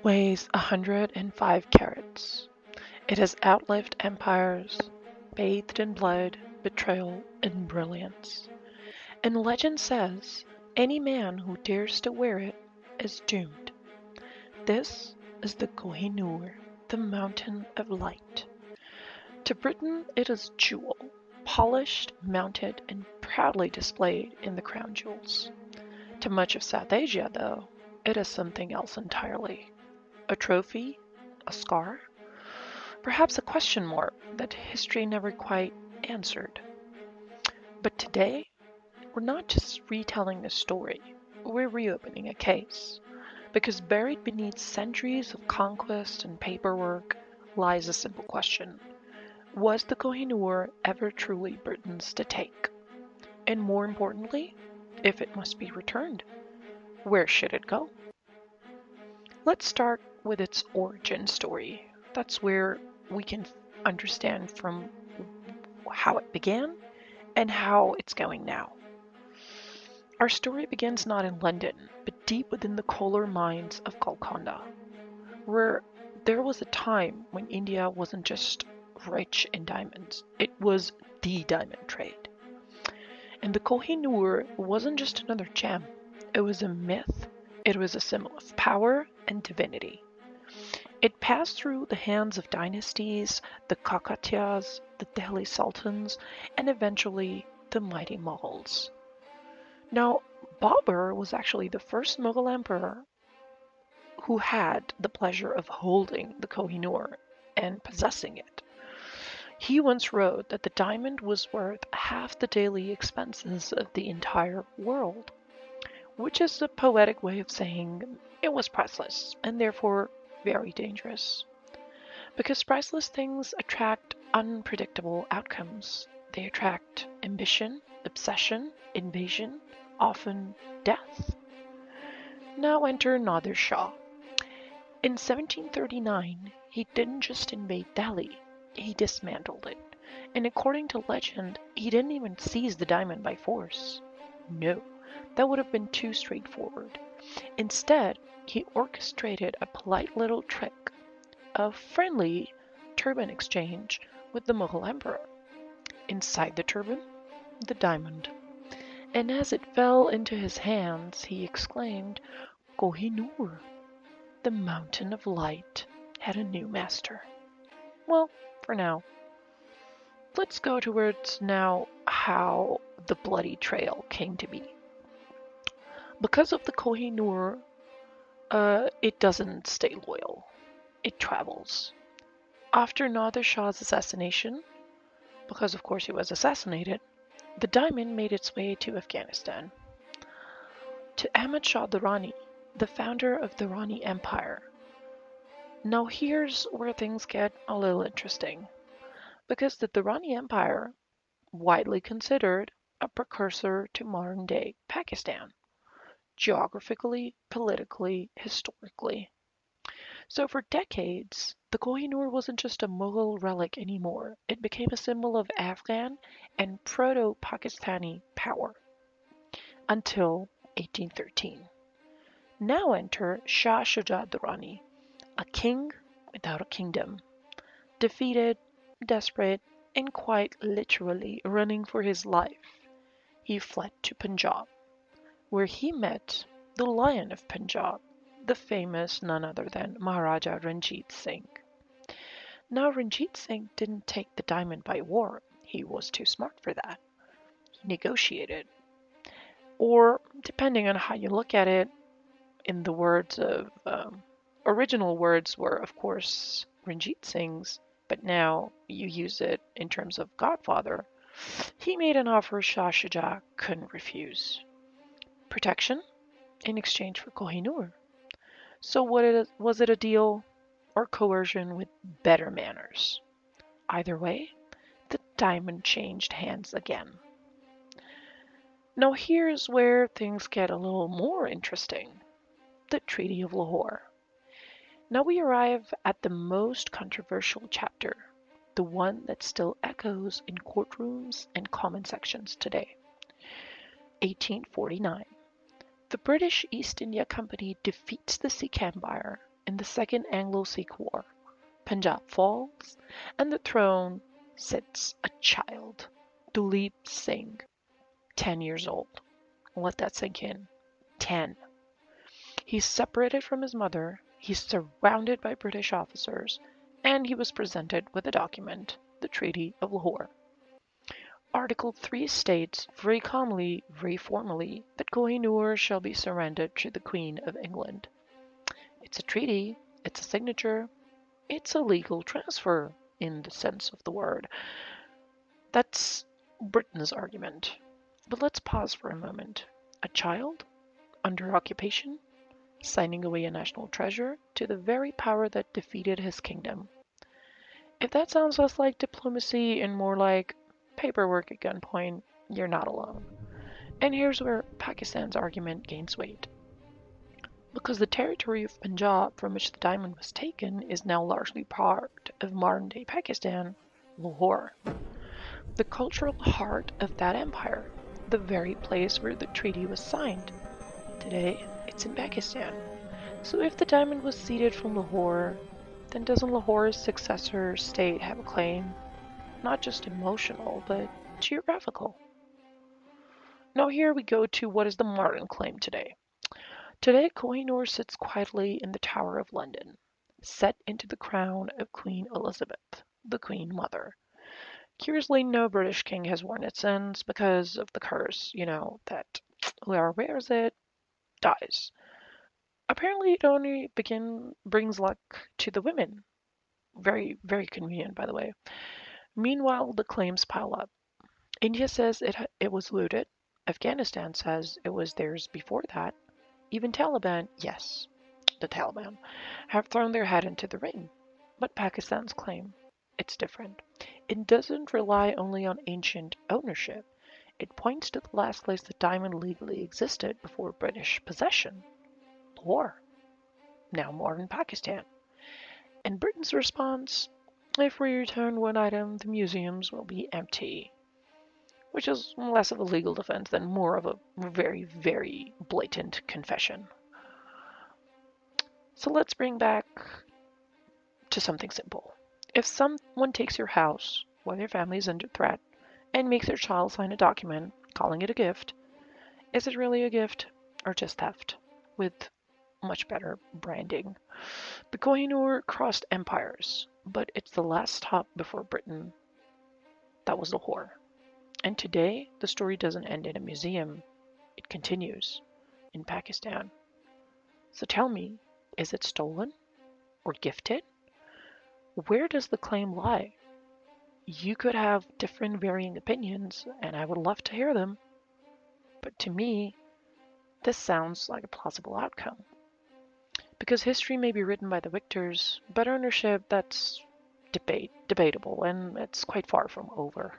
weighs 105 carats. It has outlived empires, bathed in blood, betrayal, and brilliance. And legend says any man who dares to wear it is doomed. This is the Kohinoor, the Mountain of Light. To Britain it is jewel, polished, mounted, and proudly displayed in the crown jewels. To much of South Asia, though, it is something else entirely. A trophy? A scar? Perhaps a question mark that history never quite answered. But today, we're not just retelling a story, we're reopening a case. Because buried beneath centuries of conquest and paperwork lies a simple question. Was the Kohinoor ever truly Britain's to take? And more importantly, if it must be returned, where should it go? Let's start with its origin story. That's where we can understand from how it began and how it's going now. Our story begins not in London, but deep within the coal mines of Golconda, where there was a time when India wasn't just rich in diamonds, it was the diamond trade. And the Kohinoor wasn't just another gem, it was a myth. It was a symbol of power and divinity. It passed through the hands of dynasties, the Kakatiyas, the Delhi Sultans, and eventually the mighty Mughals. Now, Babur was actually the first Mughal emperor who had the pleasure of holding the Kohinoor and possessing it. He once wrote that the diamond was worth half the daily expenses of the entire world, which is a poetic way of saying it was priceless and therefore very dangerous. Because priceless things attract unpredictable outcomes. They attract ambition, obsession, invasion, often death. Now enter Nadir Shah. In 1739, he didn't just invade Delhi, he dismantled it. And according to legend, he didn't even seize the diamond by force. No, that would have been too straightforward. Instead, he orchestrated a polite little trick, a friendly turban exchange with the Mughal emperor. Inside the turban, the diamond. And as it fell into his hands, he exclaimed, Kohinoor, the Mountain of Light, had a new master. Well, for now. Let's go towards now how the Bloody Trail came to be. Because of the Kohinoor, it doesn't stay loyal. It travels. After Nadir Shah's assassination, because of course he was assassinated, the diamond made its way to Afghanistan. To Ahmad Shah Durrani, the founder of the Durrani Empire. Now here's where things get a little interesting. Because the Durrani Empire, widely considered a precursor to modern-day Pakistan, geographically, politically, historically. So for decades, the Kohinoor wasn't just a Mughal relic anymore. It became a symbol of Afghan and Proto-Pakistani power until 1813. Now enter Shah Shuja Durrani, a king without a kingdom, defeated, desperate, and quite literally running for his life. He fled to Punjab, where he met the Lion of Punjab, the famous none other than Maharaja Ranjit Singh. Now Ranjit Singh didn't take the diamond by war. He was too smart for that. He negotiated. Or, depending on how you look at it, in the words of original words were, of course, Ranjit Singh's, but now you use it in terms of Godfather. He made an offer Shah Shuja couldn't refuse. Protection in exchange for Kohinoor. So was it a deal or coercion with better manners? Either way, the diamond changed hands again. Now here's where things get a little more interesting. The Treaty of Lahore. Now we arrive at the most controversial chapter, the one that still echoes in courtrooms and comment sections today. 1849. The British East India Company defeats the Sikh Empire in the Second Anglo-Sikh War. Punjab falls, and the throne sits a child, Duleep Singh, 10 years old. Let that sink in. 10. He's separated from his mother, he's surrounded by British officers, and he was presented with a document, the Treaty of Lahore. Article 3 states very calmly, very formally, that Kohinoor shall be surrendered to the Queen of England. It's a treaty, it's a signature, it's a legal transfer in the sense of the word. That's Britain's argument. But let's pause for a moment. A child under occupation, signing away a national treasure to the very power that defeated his kingdom. If that sounds less like diplomacy and more like paperwork at gunpoint, you're not alone. And here's where Pakistan's argument gains weight. Because the territory of Punjab from which the diamond was taken is now largely part of modern-day Pakistan, Lahore, the cultural heart of that empire, the very place where the treaty was signed. Today, it's in Pakistan. So if the diamond was ceded from Lahore, then doesn't Lahore's successor state have a claim? Not just emotional, but geographical. Now here we go to what is the modern claim today. Today, Kohinoor sits quietly in the Tower of London, set into the crown of Queen Elizabeth, the Queen Mother. Curiously, no British king has worn it since because of the curse, that whoever wears it dies. Apparently, it only brings luck to the women. Very, very convenient, by the way. Meanwhile, the claims pile up. India says it was looted. Afghanistan says it was theirs before that. Even Taliban, yes, the Taliban, have thrown their hat into the ring. But Pakistan's claim, it's different. It doesn't rely only on ancient ownership. It points to the last place the diamond legally existed before British possession. Lahore, now modern Pakistan. And Britain's response, if we return one item, the museums will be empty. Which is less of a legal defense than more of a very, very blatant confession. So let's bring back to something simple. If someone takes your house while your family is under threat and makes their child sign a document calling it a gift, is it really a gift or just theft with much better branding? The Kohinoor crossed empires, but it's the last stop before Britain. That was Lahore. And today, the story doesn't end in a museum. It continues in Pakistan. So tell me, is it stolen or gifted? Where does the claim lie? You could have different varying opinions, and I would love to hear them. But to me, this sounds like a plausible outcome. Because history may be written by the victors, but ownership, that's debatable, and it's quite far from over.